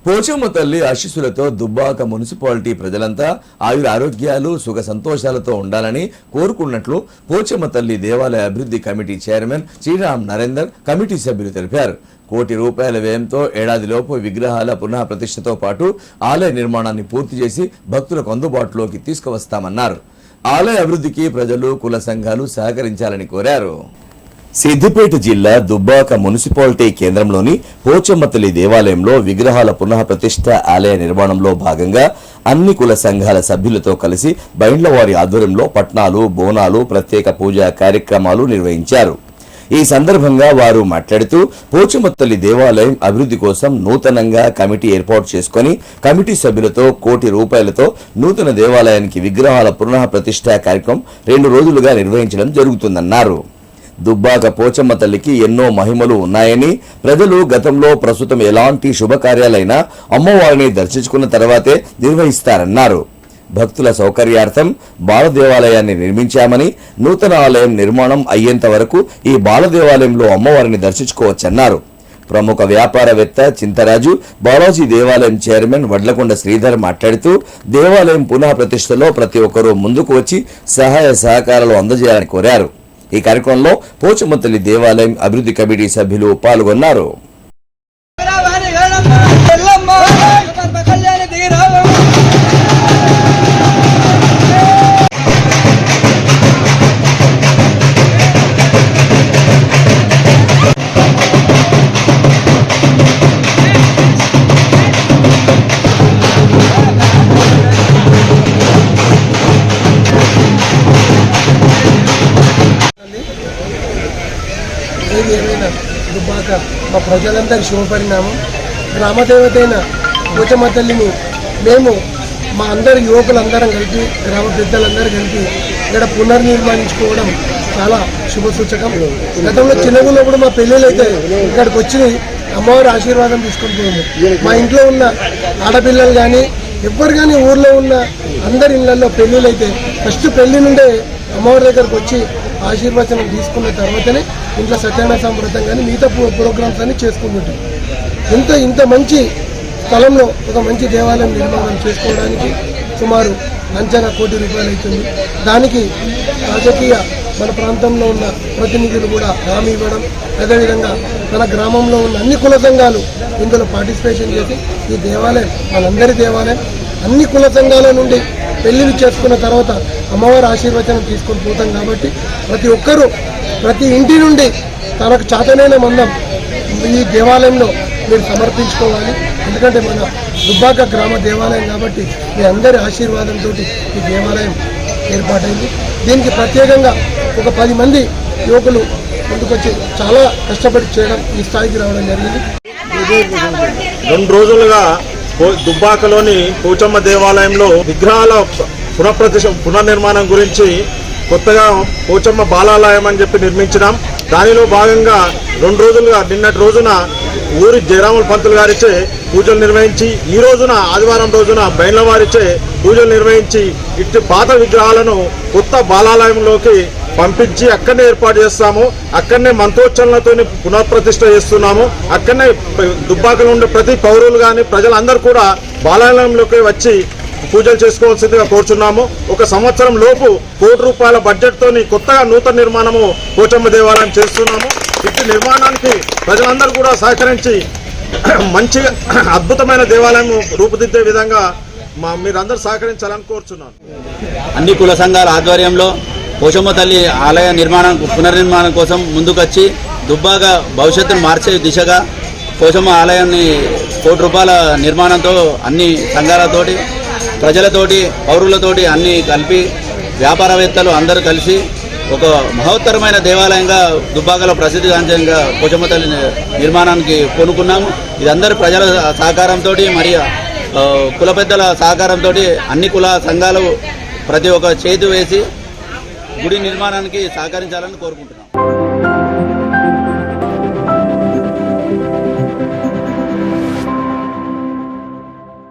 పోచమ్మ తల్లి ఆశీస్సులతో దుబ్బాక మున్సిపాలిటీ ప్రజలంతా ఆయుర ఆరోగ్యాలు సుఖ సంతోషాలతో ఉండాలని కోరుకున్నట్లు పోచమ్మ తల్లి దేవాలయ అభివృద్ధి committee chairman Sriram Narender committee సభ్యులు తెలిపారు. ₹1 కోటి వ్యయంతో ఏడాదిలోపు విగ్రహాల పునః ప్రతిష్టతో పాటు ఆలయ నిర్మాణాన్ని పూర్తి చేసి భక్తులకు అందుబాటులోకి తీసుకువస్తామన్నారు. ఆలయ అభివృద్ధికి ప్రజలు కుల సంఘాలు సహకరించాలని కోరారు. సిద్దిపేట జిల్లా దుబ్బాక మున్సిపాలిటీ కేంద్రంలోని పోచమ్మ తల్లి దేవాలయంలో విగ్రహాల పునః ప్రతిష్ఠ ఆలయ నిర్మాణంలో భాగంగా అన్ని కుల సంఘాల సభ్యులతో కలిసి బైండ్లవారి ఆధ్వర్యంలో పట్నాలు, బోనాలు, ప్రత్యేక పూజా కార్యక్రమాలు నిర్వహించారు. ఈ సందర్భంగా వారు మాట్లాడుతూ పోచమ్మ తల్లి దేవాలయం అభివృద్ధి కోసం నూతనంగా కమిటీ ఏర్పాటు చేసుకుని కమిటీ సభ్యులతో ₹1 కోటితో నూతన దేవాలయానికి విగ్రహాల పునః ప్రతిష్ఠ కార్యక్రమం 2 రోజులుగా నిర్వహించడం జరుగుతుందన్నారు. దుబ్బాక పోచమ్మ తల్లికి ఎన్నో మహిమలు ఉన్నాయని, ప్రజలు గతంలో ప్రస్తుతం ఎలాంటి శుభకార్యాలైనా అమ్మవారిని దర్శించుకున్న తర్వాతే నిర్వహిస్తారన్నారు. భక్తుల సౌకర్యార్థం బాల దేవాలయాన్ని నిర్మించామని, నూతన ఆలయం నిర్మాణం అయ్యేంత వరకు ఈ బాల దేవాలయంలో అమ్మవారిని దర్శించుకోవచ్చన్నారు. ప్రముఖ వ్యాపారవేత్త చింతరాజు, బాలాజీ దేవాలయం చైర్మన్ వడ్లకొండ శ్రీధర్ మాట్లాడుతూ దేవాలయం పునః ప్రతిష్టలో ప్రతి ఒక్కరూ ముందుకు వచ్చి సహాయ సహకారాలు అందజేయాలని కోరారు. ఈ కార్యక్రమంలో పోచమ్మ తల్లి దేవాలయం అభివృద్ధి కమిటీ సభ్యులు పాల్గొన్నారు. దుబ్బాక మా ప్రజలందరి శుభపరిణామం. గ్రామదేవతైన పోచమ్మ తల్లిని మేము మా అందరి యువకులందరం కలిపి, గ్రామ పెద్దలందరూ కలిపి ఇక్కడ పునర్నిర్మాణించుకోవడం చాలా శుభసూచకం. గతంలో చిన్నగున్నప్పుడు మా పెళ్ళిళ్ళు అయితే ఇక్కడికి వచ్చి అమ్మవారి ఆశీర్వాదం తీసుకొని పోయాము. మా ఇంట్లో ఉన్న ఆడపిల్లలు కానీ ఎవ్వరు కానీ ఊర్లో ఉన్న అందరి ఇళ్లలో పెళ్ళిళ్ళు అయితే ఫస్ట్ పెళ్లి నుండే అమ్మవారి దగ్గరకు వచ్చి ఆశీర్వచనం తీసుకున్న తర్వాతనే ఇంట్లో సత్యనారాయణ సంప్రదాయం కానీ మిగతా ప్రోగ్రామ్స్ అన్ని చేసుకుంటుంటాం. ఇంత మంచి స్థలంలో ఒక మంచి దేవాలయం నిర్మాణం చేసుకోవడానికి సుమారు అంచనా ₹1 కోటి అవుతుంది. దానికి రాజకీయ మన ప్రాంతంలో ఉన్న ప్రతినిధులు కూడా హామీ ఇవ్వడం, అదేవిధంగా మన గ్రామంలో ఉన్న అన్ని కుల సంఘాలు ఇందులో పార్టిసిపేషన్ చేసి ఈ దేవాలయం మనందరి దేవాలయం అన్ని కుల సంఘాల నుండి పెళ్లిళ్ళు చేసుకున్న తర్వాత అమ్మవారి ఆశీర్వచనం తీసుకొని పోతాం కాబట్టి ప్రతి ఒక్కరూ ప్రతి ఇంటి నుండి తనకు చేతనైన మందం ఈ దేవాలయంలో మీరు సమర్పించుకోవాలి. ఎందుకంటే మన దుబ్బాక గ్రామ దేవాలయం కాబట్టి మీ అందరి ఆశీర్వాదంతో ఈ దేవాలయం ఏర్పాటైంది. దీనికి ప్రత్యేకంగా ఒక 10 మంది యువకులు ముందుకొచ్చి చాలా కష్టపడి చేయడం ఈ స్థాయికి రావడం జరిగింది. 2 రోజులుగా దుబ్బాకలోని పోచమ్మ దేవాలయంలో విగ్రహాల పునర్నిర్మాణం గురించి కొత్తగా పోచమ్మ బాలాలయం అని చెప్పి నిర్మించినాం. దానిలో భాగంగా 2 రోజులుగా నిన్నటి రోజున ఊరి జయరాముల పంతులు గారిచే పూజలు నిర్వహించి, ఈ రోజున ఆదివారం రోజున బైండ్లవారిచే పూజలు నిర్వహించి ఇటు పాత విగ్రహాలను కొత్త బాలాలయంలోకి పంపించి అక్కడనే ఏర్పాటు చేస్తాము. అక్కడనే మంత్రోచ్చరణలతో పునఃప్రతిష్ఠ చేస్తున్నాము. అక్కడనే దుబ్బాకలో ఉండే ప్రతి పౌరులు కానీ ప్రజలందరూ కూడా బాలాలయంలోకి వచ్చి పూజలు చేసుకోవాల్సిందిగా కోరుచున్నాము. 1 సంవత్సరం లోపు ₹1 కోటి బడ్జెట్ తోని కొత్తగా నూతన నిర్మాణము పోచమ్మ దేవాలయం చేస్తున్నాము. ఇటు నిర్మాణానికి ప్రజలందరూ కూడా సహకరించి మంచిగా అద్భుతమైన దేవాలయం రూపుదిద్దే విధంగా మీరందరూ సహకరించాలని కోరుచున్నాను. అన్ని కుల సంఘాల ఆధ్వర్యంలో పోచమ్మ తల్లి ఆలయ పునర్నిర్మాణం కోసం ముందుకొచ్చి దుబ్బాక భవిష్యత్తును మార్చే దిశగా పోచమ్మ ఆలయాన్ని ₹1 కోటి నిర్మాణంతో అన్ని సంఘాలతోటి, ప్రజలతోటి, పౌరులతోటి అన్ని కలిపి వ్యాపారవేత్తలు అందరూ కలిసి ఒక మహోత్తరమైన దేవాలయంగా దుబ్బాకలో ప్రసిద్ధిగాంచంగా పోచమ్మ తల్లి నిర్మాణానికి కొనుక్కున్నాము. ఇది అందరు ప్రజల సహకారంతో మరియు కుల పెద్దల సహకారంతో అన్ని కుల సంఘాలు ప్రతి ఒక్క చేతి వేసి గుడి నిర్మాణానికి సహకరించాలని కోరుకుంటున్నాను.